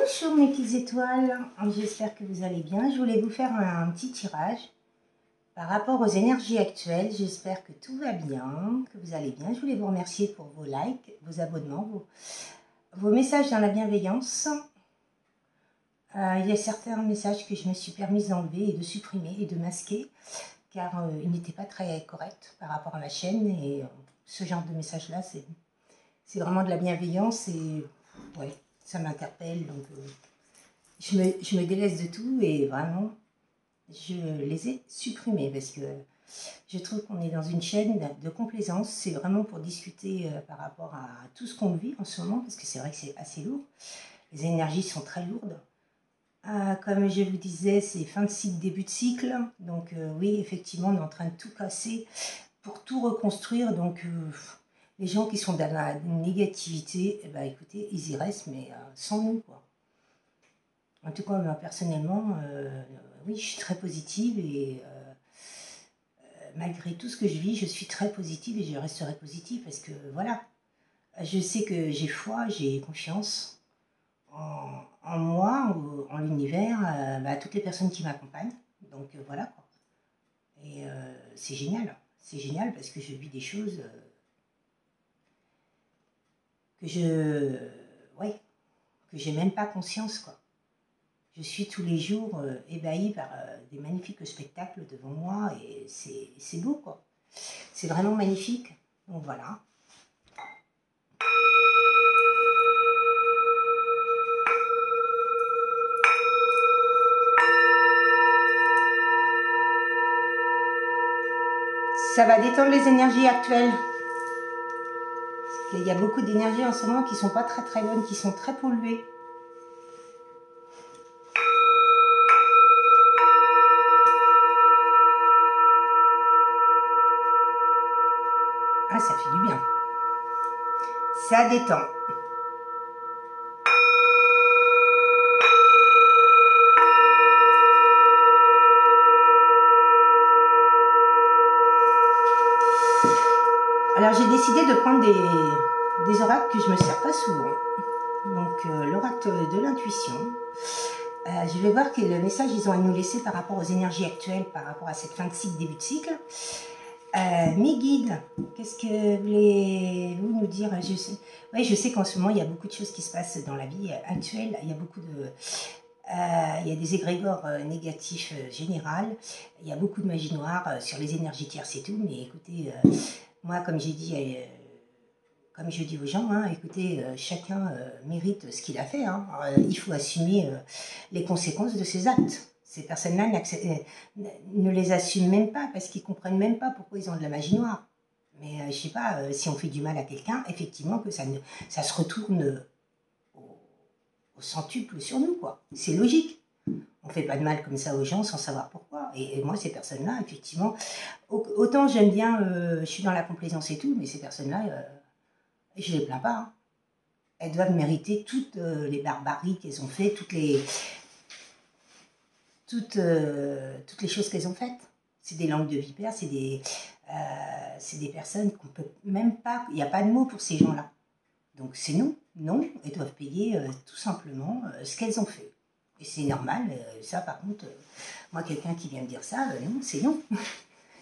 Bonjour mes petites étoiles, j'espère que vous allez bien. Je voulais vous faire un petit tirage par rapport aux énergies actuelles. J'espère que tout va bien, que vous allez bien. Je voulais vous remercier pour vos likes, vos abonnements, vos messages dans la bienveillance. Il y a certains messages que je me suis permise d'enlever et de supprimer et de masquer car ils n'étaient pas très corrects par rapport à ma chaîne et ce genre de message là c'est vraiment de la bienveillance et ouais, ça m'interpelle donc je me délaisse de tout et vraiment je les ai supprimés parce que je trouve qu'on est dans une chaîne de complaisance. C'est vraiment pour discuter par rapport à tout ce qu'on vit en ce moment parce que c'est vrai que c'est assez lourd. Les énergies sont très lourdes. Comme je vous disais, c'est fin de cycle, début de cycle. Donc oui, effectivement, on est en train de tout casser pour tout reconstruire. Donc les gens qui sont dans la négativité, eh ben, écoutez, ils y restent, mais sans nous, quoi. En tout cas, moi, personnellement, oui, je suis très positive et malgré tout ce que je vis, je suis très positive et je resterai positive parce que voilà, je sais que j'ai foi, j'ai confiance en moi, en l'univers, à toutes les personnes qui m'accompagnent. Donc voilà quoi. Et c'est génial parce que je vis des choses ouais, que j'ai même pas conscience quoi. Je suis tous les jours ébahie par des magnifiques spectacles devant moi et c'est beau quoi. C'est vraiment magnifique. Donc voilà. Ça va détendre les énergies actuelles. Il y a beaucoup d'énergies en ce moment qui ne sont pas très bonnes, qui sont très polluées. Ah, ça fait du bien. Ça détend. Alors j'ai décidé de prendre des oracles que je ne me sers pas souvent. Donc l'oracle de l'intuition. Je vais voir quel message ils ont à nous laisser par rapport aux énergies actuelles, par rapport à cette fin de cycle, début de cycle. Mes guides, qu'est-ce que voulez-vous nous dire? Je sais qu'en ce moment, il y a beaucoup de choses qui se passent dans la vie actuelle. Il y a beaucoup de... il y a des égrégores négatifs généraux. Il y a beaucoup de magie noire sur les énergies tierces et tout. Mais écoutez, moi, comme j'ai dit... comme je dis aux gens, hein, écoutez, chacun mérite ce qu'il a fait. Hein. Il faut assumer les conséquences de ses actes. Ces personnes-là ne les assument même pas parce qu'ils ne comprennent même pas pourquoi ils ont de la magie noire. Mais je ne sais pas, si on fait du mal à quelqu'un, effectivement que ça se retourne au centuple sur nous, quoi. C'est logique. On ne fait pas de mal comme ça aux gens sans savoir pourquoi. Et moi, ces personnes-là, effectivement, autant j'aime bien, je suis dans la complaisance et tout, mais ces personnes-là... je ne les plains pas. Hein. Elles doivent mériter toutes les barbaries qu'elles ont faites, toutes les choses qu'elles ont faites. C'est des langues de vipères, c'est des personnes qu'on peut même pas... Il n'y a pas de mots pour ces gens-là. Donc c'est non. Non, elles doivent payer tout simplement ce qu'elles ont fait. Et c'est normal. Ça, par contre, moi, quelqu'un qui vient me dire ça, non, c'est non.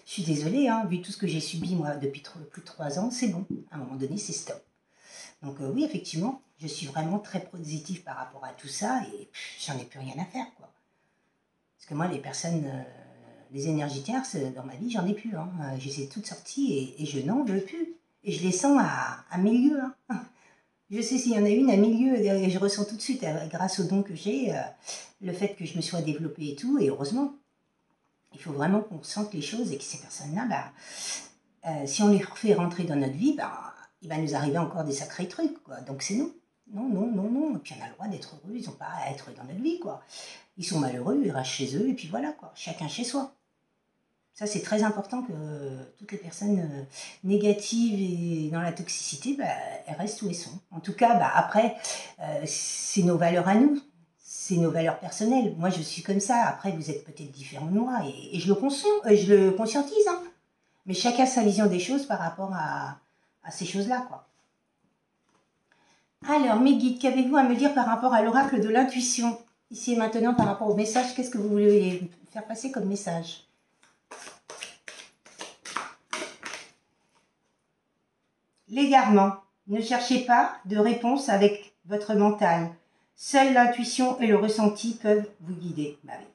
Je suis désolée, hein, vu tout ce que j'ai subi, moi, depuis plus de 3 ans, c'est bon. À un moment donné, c'est stop. Donc oui, effectivement, je suis vraiment très positive par rapport à tout ça et j'en ai plus rien à faire, quoi. Parce que moi, les personnes, les énergies tierces, dans ma vie, j'en ai plus. Hein. Je les ai toutes sorties et je n'en veux plus. Et je les sens à milieu. Hein. Je sais s'il y en a une à milieu et je ressens tout de suite, grâce au don que j'ai, le fait que je me sois développée et tout, et heureusement. Il faut vraiment qu'on sente les choses et que ces personnes-là, si on les fait rentrer dans notre vie, il va nous arriver encore des sacrés trucs, quoi. Donc c'est non. Non, non, non, non. Et puis on a le droit d'être heureux, ils n'ont pas à être dans notre vie, quoi. Ils sont malheureux, ils restent chez eux, et puis voilà, quoi. Chacun chez soi. Ça, c'est très important que toutes les personnes négatives et dans la toxicité, elles restent où elles sont. En tout cas, après, c'est nos valeurs à nous. C'est nos valeurs personnelles. Moi, je suis comme ça. Après, vous êtes peut-être différents de moi, et je le conscientise, hein. Mais chacun sa vision des choses par rapport à ces choses-là, quoi. Alors, mes guides, qu'avez-vous à me dire par rapport à l'oracle de l'intuition? Ici et maintenant, par rapport au message, qu'est-ce que vous voulez faire passer comme message? L'égarement. Ne cherchez pas de réponse avec votre mental. Seule l'intuition et le ressenti peuvent vous guider. Bah oui.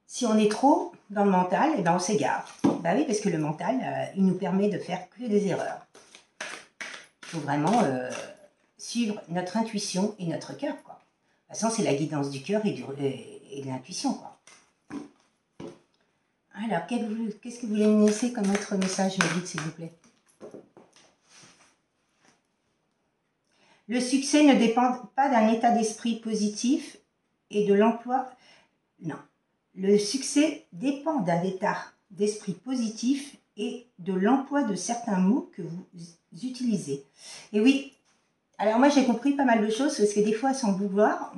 Si on est trop dans le mental, eh ben on s'égare. Bah oui, parce que le mental, il nous permet de faire que des erreurs. Il faut vraiment suivre notre intuition et notre cœur, quoi. De toute façon, c'est la guidance du cœur et de l'intuition, quoi. Alors, qu'est-ce que vous voulez me laisser comme autre message, me dites, s'il vous plaît? Le succès ne dépend pas d'un état d'esprit positif et de l'emploi. Non. Le succès dépend d'un état d'esprit positif et de l'emploi de certains mots que vous utilisez. Et oui, alors moi j'ai compris pas mal de choses parce que des fois sans le vouloir,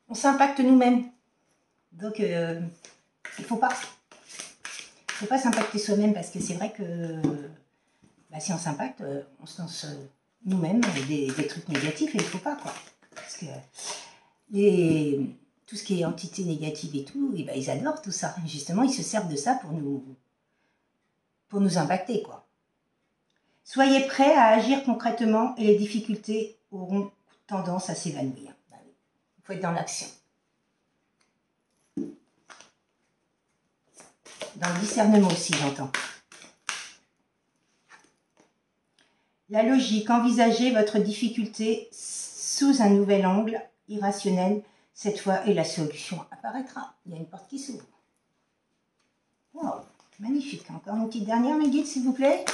on s'impacte nous-mêmes. Donc il faut pas s'impacter soi-même parce que c'est vrai que bah, si on s'impacte, on se lance nous-mêmes des trucs négatifs et il ne faut pas, quoi. Parce que tout ce qui est entité négative et tout, et ben, ils adorent tout ça. Et justement, ils se servent de ça pour nous impacter, quoi. Soyez prêts à agir concrètement et les difficultés auront tendance à s'évanouir. Il faut être dans l'action. Dans le discernement aussi, j'entends. La logique, envisagez votre difficulté sous un nouvel angle irrationnel cette fois et la solution apparaîtra. Il y a une porte qui s'ouvre. Wow, magnifique. Encore une petite dernière, mes guides, s'il vous plaît.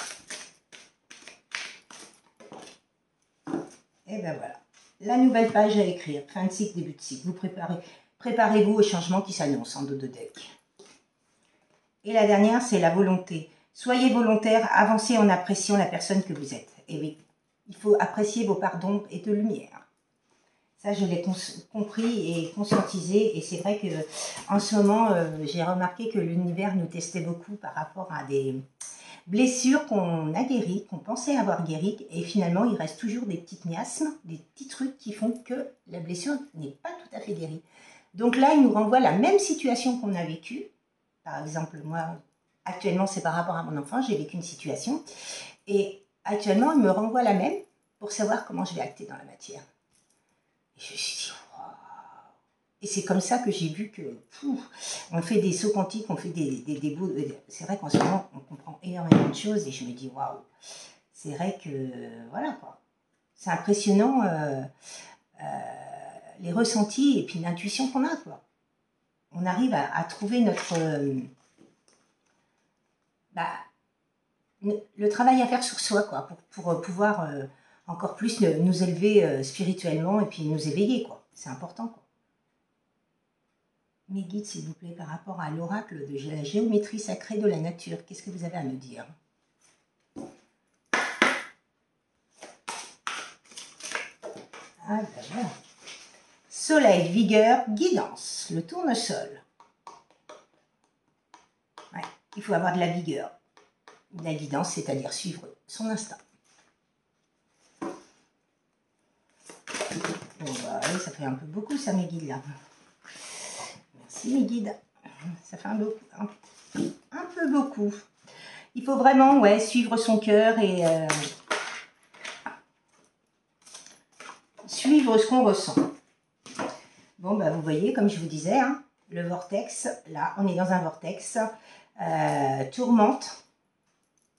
Et ben voilà. La nouvelle page à écrire. Fin de cycle, début de cycle. Vous préparez-vous au changement qui s'annonce en dos de deck. Et la dernière, c'est la volonté. Soyez volontaire, avancez en appréciant la personne que vous êtes. Et oui, il faut apprécier vos parts d'ombre et de lumière. Ça, je l'ai compris et conscientisé. Et c'est vrai qu'en ce moment, j'ai remarqué que l'univers nous testait beaucoup par rapport à des blessures qu'on a guéries, qu'on pensait avoir guéries. Et finalement, il reste toujours des petites miasmes, des petits trucs qui font que la blessure n'est pas tout à fait guérie. Donc là, il nous renvoie la même situation qu'on a vécue. Par exemple, moi, actuellement, c'est par rapport à mon enfant, j'ai vécu une situation. Et actuellement, il me renvoie la même pour savoir comment je vais acter dans la matière. Et je me suis dit, waouh. Et c'est comme ça que j'ai vu que, on fait des sauts quantiques, on fait des bouts. C'est vrai qu'en ce moment, on comprend énormément de choses et je me dis, waouh. C'est vrai que, voilà quoi. C'est impressionnant les ressentis et puis l'intuition qu'on a, quoi. On arrive à trouver notre... le travail à faire sur soi, quoi, pour pouvoir encore plus nous élever spirituellement et puis nous éveiller, quoi. C'est important, quoi. Mes guides, s'il vous plaît, par rapport à l'oracle de la géométrie sacrée de la nature, qu'est-ce que vous avez à me dire? Ah ben voilà. Soleil, vigueur, guidance, le tournesol. Ouais, il faut avoir de la vigueur. La guidance, c'est-à-dire suivre son instinct. Bon, bah, oui, ça fait un peu beaucoup, ça, mes guides, là. Merci, mes guides. Ça fait un peu beaucoup. Il faut vraiment, ouais, suivre son cœur et suivre ce qu'on ressent. Bon, bah, vous voyez, comme je vous disais, hein, le vortex, là, on est dans un vortex. Tourmente.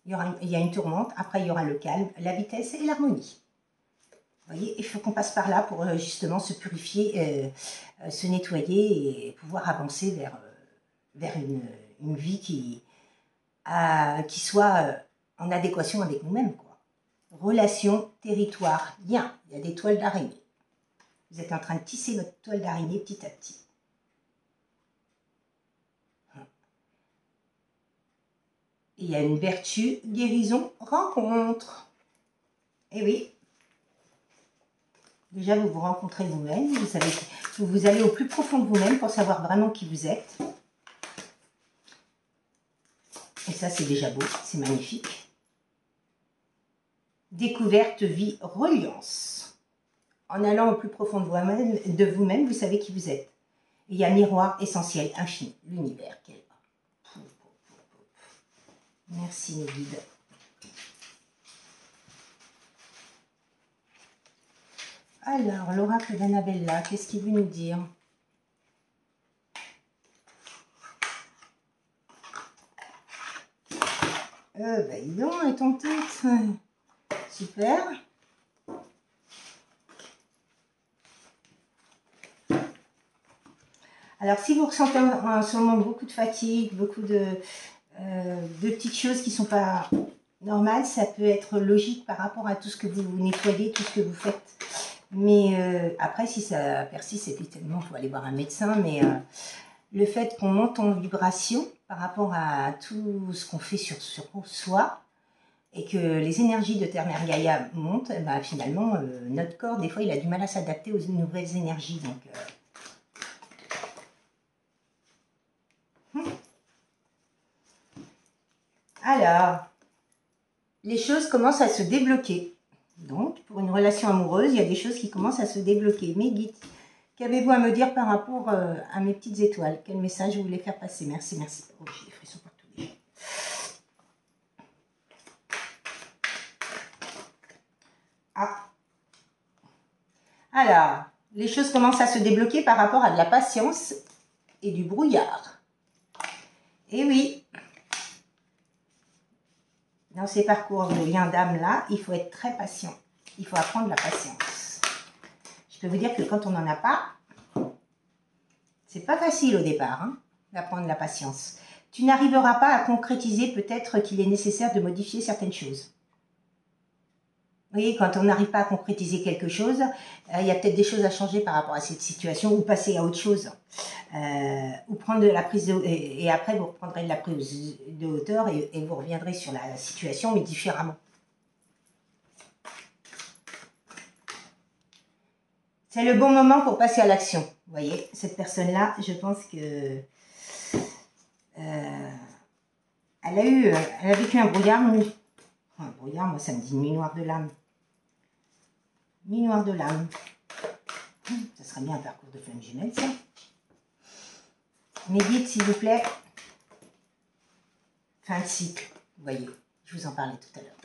Il y a une tourmente, après il y aura le calme, la vitesse et l'harmonie. Vous voyez, il faut qu'on passe par là pour justement se purifier, se nettoyer et pouvoir avancer vers une vie qui soit en adéquation avec nous-mêmes, quoi. Relation, territoire, lien. Il y a des toiles d'araignée. Vous êtes en train de tisser votre toile d'araignée petit à petit. Il y a une vertu, guérison, rencontre. Eh oui. Déjà, vous vous rencontrez vous-même. Vous allez au plus profond de vous-même pour savoir vraiment qui vous êtes. Et ça, c'est déjà beau. C'est magnifique. découverte, vie, reliance. En allant au plus profond de vous-même, vous savez qui vous êtes. Il y a miroir essentiel, infini, l'univers. Merci mes guides. Alors, l'oracle d'Annabella, qu'est-ce qu'il veut nous dire? Bah dis donc, et ton titre? Super. Alors, si vous ressentez en ce moment beaucoup de fatigue, beaucoup de petites choses qui ne sont pas normales, ça peut être logique par rapport à tout ce que vous nettoyez, tout ce que vous faites. Mais après, si ça persiste, évidemment, il faut aller voir un médecin. Mais le fait qu'on monte en vibration par rapport à tout ce qu'on fait sur soi, et que les énergies de Terre-Mère Gaïa montent, bah, finalement, notre corps, des fois, il a du mal à s'adapter aux nouvelles énergies. Donc, alors, les choses commencent à se débloquer. Donc, pour une relation amoureuse, il y a des choses qui commencent à se débloquer. Mes guides, qu'avez-vous à me dire par rapport à mes petites étoiles? Quel message vous voulez faire passer? Merci, merci. Oh, j'ai des frissons partout déjà. Ah. Alors, les choses commencent à se débloquer par rapport à de la patience et du brouillard. Et oui, dans ces parcours de lien d'âme-là, il faut être très patient. Il faut apprendre la patience. Je peux vous dire que quand on n'en a pas, c'est pas facile au départ, hein, d'apprendre la patience. Tu n'arriveras pas à concrétiser peut-être qu'il est nécessaire de modifier certaines choses. Vous voyez, quand on n'arrive pas à concrétiser quelque chose, il y a peut-être des choses à changer par rapport à cette situation, ou passer à autre chose. Ou prendre de la prise de, et après vous reprendrez de la prise de hauteur et vous reviendrez sur la situation, mais différemment. C'est le bon moment pour passer à l'action. Vous voyez, cette personne-là, je pense que elle a vécu un brouillard. Un brouillard, moi, ça me dit une nuit noire de l'âme. Nuit noire de l'âme. Ça serait bien un parcours de flamme jumelle, ça. Mes guides, s'il vous plaît. Fin de cycle. Vous voyez, je vous en parlais tout à l'heure.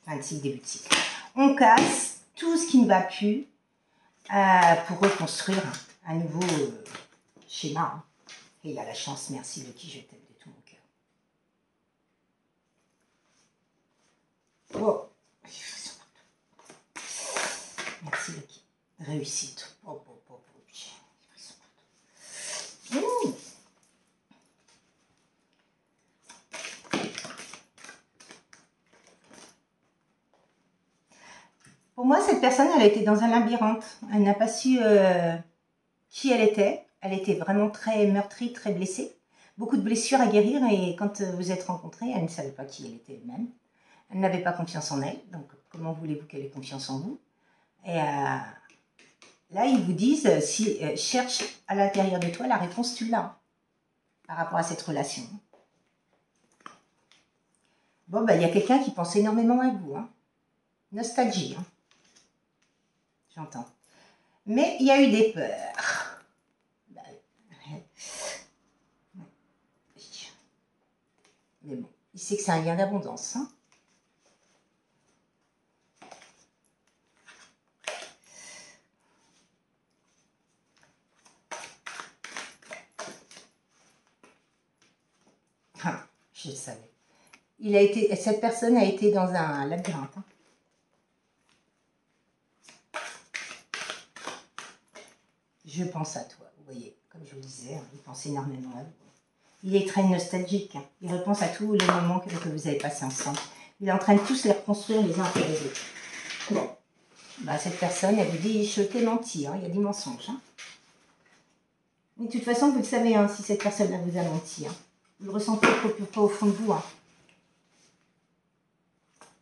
Fin de cycle, début de cycle. On casse tout ce qui ne va plus pour reconstruire un nouveau schéma. Et il a la chance, merci Lucky, je t'aime de tout mon cœur. Oh, merci Lucky. Réussite. Oh, oh, oh, oh. Pour moi, cette personne, elle a été dans un labyrinthe. Elle n'a pas su qui elle était. Elle était vraiment très meurtrie, très blessée. Beaucoup de blessures à guérir et quand vous êtes rencontrés, elle ne savait pas qui elle était elle-même. Elle n'avait pas confiance en elle. Donc, comment voulez-vous qu'elle ait confiance en vous? Et là, ils vous disent, cherche à l'intérieur de toi la réponse, tu l'as par rapport à cette relation. Bon, ben, il y a quelqu'un qui pense énormément à vous. Hein. Nostalgie. Hein. J'entends. Mais il y a eu des peurs. Mais bon, il sait que c'est un lien d'abondance. Hein. Ah, je le savais. Cette personne a été dans un labyrinthe. Hein. Je pense à toi, vous voyez, comme je vous disais, hein, il pense énormément à vous. Il est très nostalgique, hein. Il repense à tous les moments que vous avez passés ensemble. Il est en train de tous les reconstruire les uns après les autres. Bon, bah, cette personne, elle vous dit, je t'ai menti, hein, il y a du mensonge. Hein. Mais de toute façon, vous le savez, hein, si cette personne-là vous a menti. Hein. Vous le ressentez pas au fond de vous. Hein.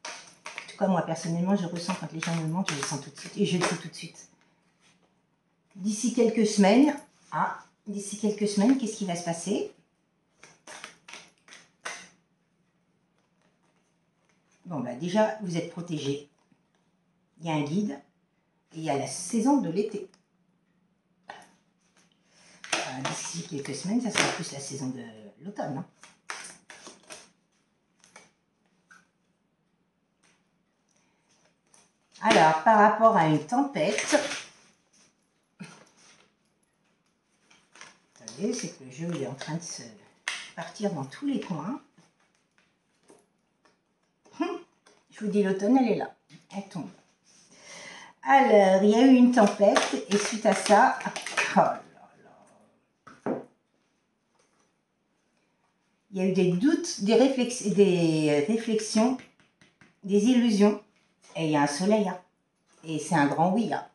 En tout cas, moi, personnellement, je ressens quand les gens me mentent, je le sens tout de suite. Et je le sais tout de suite. D'ici quelques semaines, qu'est-ce qui va se passer? Bon, bah déjà, vous êtes protégés. Il y a un guide et il y a la saison de l'été. D'ici quelques semaines, ça sera plus la saison de l'automne. Hein. Alors, par rapport à une tempête, vous savez, c'est que le jeu est en train de se partir dans tous les coins. Je vous dis, l'automne, elle est là. Elle tombe. Alors, il y a eu une tempête et suite à ça, oh là là, il y a eu des doutes, des réflexions, des illusions. Et il y a un soleil. Hein. Et c'est un grand oui. Hein.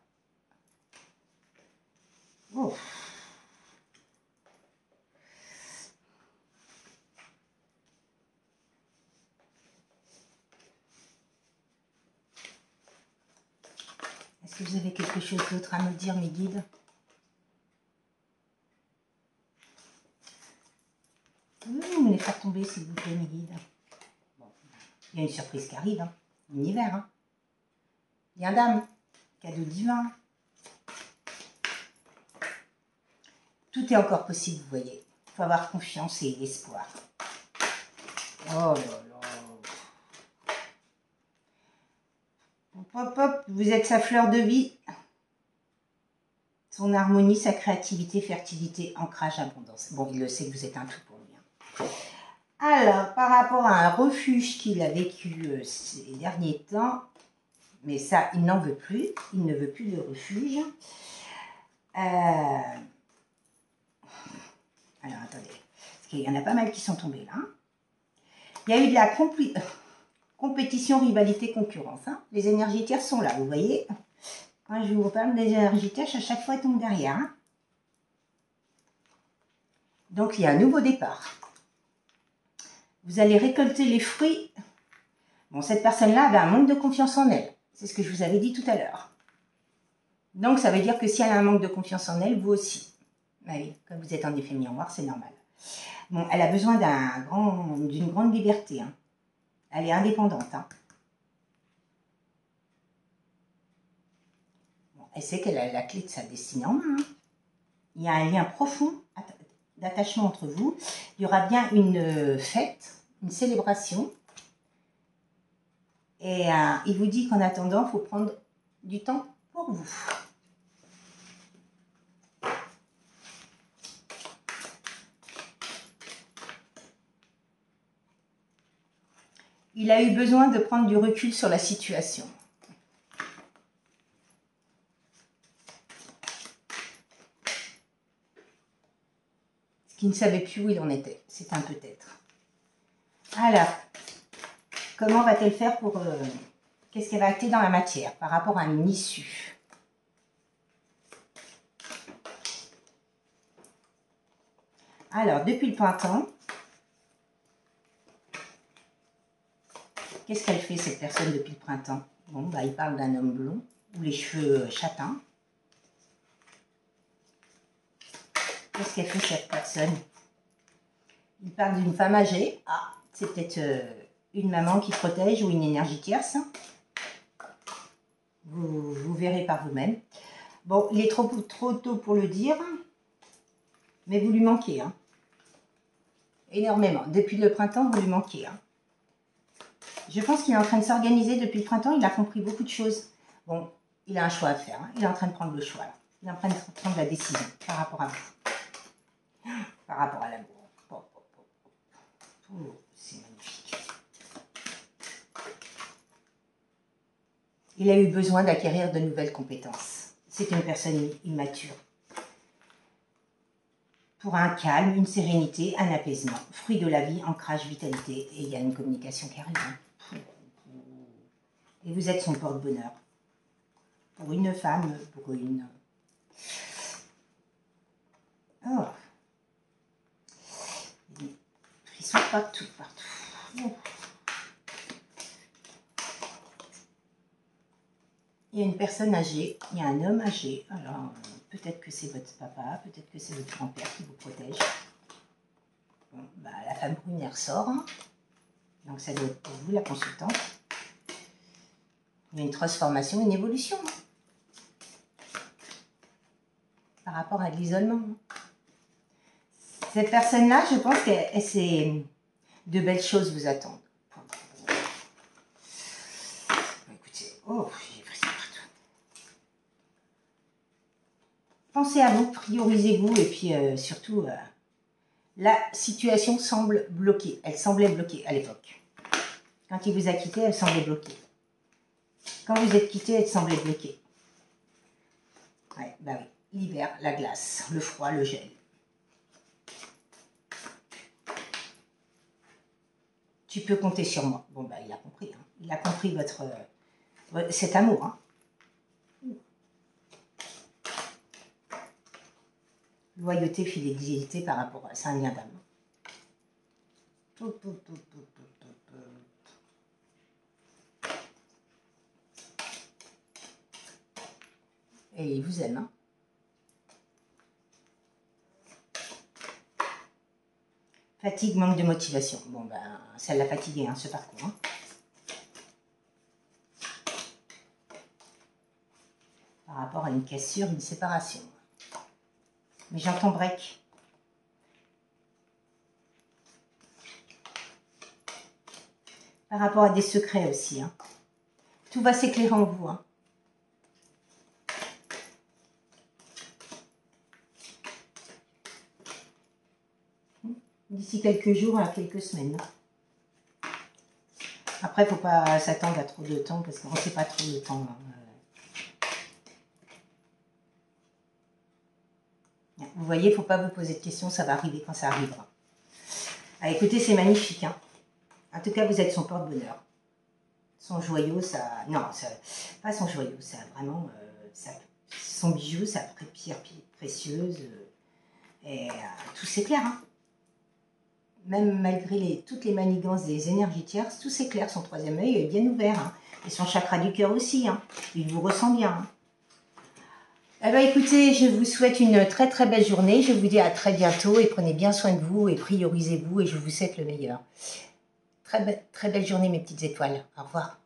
Oh. Est-ce que vous avez quelque chose d'autre à me dire, mes guides? Oui, vous me les faire tomber, s'il vous plaît, mes guides. Bon. Il y a une surprise qui arrive. Hein. L'univers. Hein. Bien, dame. Cadeau divin. Tout est encore possible, vous voyez. Il faut avoir confiance et espoir. Oh là là. Hop, hop, hop. Vous êtes sa fleur de vie. Son harmonie, sa créativité, fertilité, ancrage, abondance. Bon, il le sait que vous êtes un tout pour lui. Hein. Alors, par rapport à un refuge qu'il a vécu ces derniers temps, mais ça, il n'en veut plus. Il ne veut plus de refuge. Alors, attendez. Parce qu'il y en a pas mal qui sont tombés là. Il y a eu de la compétition, rivalité, concurrence. Hein. Les énergies tierces sont là, vous voyez. Quand je vous parle des énergies tierces, à chaque fois, elles tombent derrière. Hein. Donc, il y a un nouveau départ. Vous allez récolter les fruits. Bon, cette personne-là avait un manque de confiance en elle. C'est ce que je vous avais dit tout à l'heure. Donc, ça veut dire que si elle a un manque de confiance en elle, vous aussi. Bah oui, comme vous êtes en effet miroir, c'est normal. Bon, elle a besoin d'une grande liberté. Hein. Elle est indépendante. Hein. Bon, elle sait qu'elle a la clé de sa destinée en main. Hein. Il y a un lien profond d'attachement entre vous. Il y aura bien une fête, une célébration. Et il vous dit qu'en attendant, il faut prendre du temps pour vous. Il a eu besoin de prendre du recul sur la situation. Ce qu'il ne savait plus où il en était. C'est un peut-être. Alors, comment va-t-elle faire pour... qu'est-ce qu'elle va acter dans la matière par rapport à une issue? Alors, depuis le printemps, qu'est-ce qu'elle fait, cette personne, depuis le printemps? Bon, bah, il parle d'un homme blond, ou les cheveux châtains. Qu'est-ce qu'elle fait, cette personne? Il parle d'une femme âgée. Ah, c'est peut-être une maman qui protège ou une énergie tierce. Vous verrez par vous-même. Bon, il est trop tôt pour le dire, mais vous lui manquez. Hein. Énormément. Depuis le printemps, vous lui manquez. Hein. Je pense qu'il est en train de s'organiser depuis le printemps. Il a compris beaucoup de choses. Bon, il a un choix à faire. Hein. Il est en train de prendre le choix. Là. Il est en train de prendre la décision par rapport à vous. Par rapport à l'amour. Oh, c'est magnifique. Il a eu besoin d'acquérir de nouvelles compétences. C'est une personne immature. Pour un calme, une sérénité, un apaisement. Fruit de la vie, ancrage, vitalité. Et il y a une communication qui arrive. Hein. Et vous êtes son porte-bonheur. Pour une femme, pour une... Oh. Des frissons partout, partout. Oh. Il y a une personne âgée, il y a un homme âgé. Alors, peut-être que c'est votre papa, peut-être que c'est votre grand-père qui vous protège. Bon, bah, la femme brune, elle ressort. Hein. Donc, ça doit être pour vous, la consultante. Il y a une transformation, une évolution. Par rapport à l'isolement. Cette personne-là, je pense que de belles choses vous attendent. Écoutez, oh, j'ai pris ça partout. Pensez à vous, priorisez-vous et puis surtout, la situation semble bloquée. Elle semblait bloquée à l'époque. Quand il vous a quitté, elle semblait bloquée. Quand vous êtes quitté, elle semblait bloquée. Ouais, bah oui. L'hiver, la glace, le froid, le gel. Tu peux compter sur moi. Bon, bah, il a compris. Hein. Il a compris cet amour. Hein. Loyauté, fidélité par rapport à... C'est un lien d'amour. Et il vous aime. Hein. Fatigue, manque de motivation. Bon, ben, ça l'a fatigué, hein, ce parcours. Hein. Par rapport à une cassure, une séparation. Mais j'entends break. Par rapport à des secrets aussi. Hein. Tout va s'éclairer en vous. Hein. D'ici quelques jours à quelques semaines. Après, il ne faut pas s'attendre à trop de temps parce qu'on ne sait pas trop le temps. Vous voyez, il ne faut pas vous poser de questions, ça va arriver quand ça arrivera. Ah, écoutez, c'est magnifique. Hein. En tout cas, vous êtes son porte-bonheur. Son joyau, ça... Non, ça... pas son joyau, ça vraiment... son bijou, sa pierre précieuse. Et tout s'éclaire. Hein. Même malgré toutes les manigances des énergies tierces, tout s'éclaire. Son troisième œil est bien ouvert. Hein. Et son chakra du cœur aussi. Hein. Il vous ressent bien. Hein. Eh bien, écoutez, je vous souhaite une très très belle journée. Je vous dis à très bientôt et prenez bien soin de vous et priorisez-vous et je vous souhaite le meilleur. Très belle journée mes petites étoiles. Au revoir.